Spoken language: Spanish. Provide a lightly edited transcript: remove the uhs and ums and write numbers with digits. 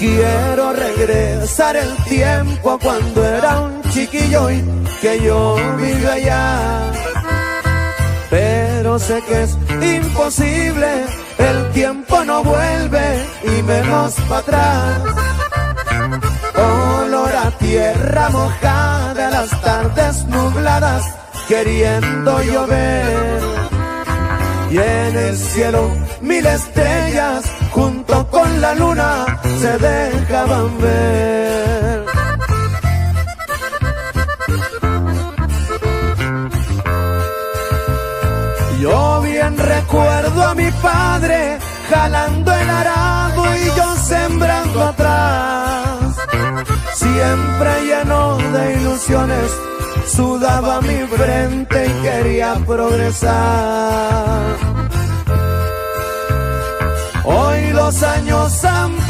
Quiero regresar el tiempo cuando era un chiquillo y que yo vivía allá. Pero sé que es imposible, el tiempo no vuelve y menos para atrás. Olor a tierra mojada, las tardes nubladas queriendo llover. Y en el cielo 1000 estrellas junto con la luna se dejaban ver. Yo bien recuerdo a mi padre jalando el arado y yo sembrando atrás. Siempre lleno de ilusiones, sudaba mi frente y quería progresar. Hoy los años han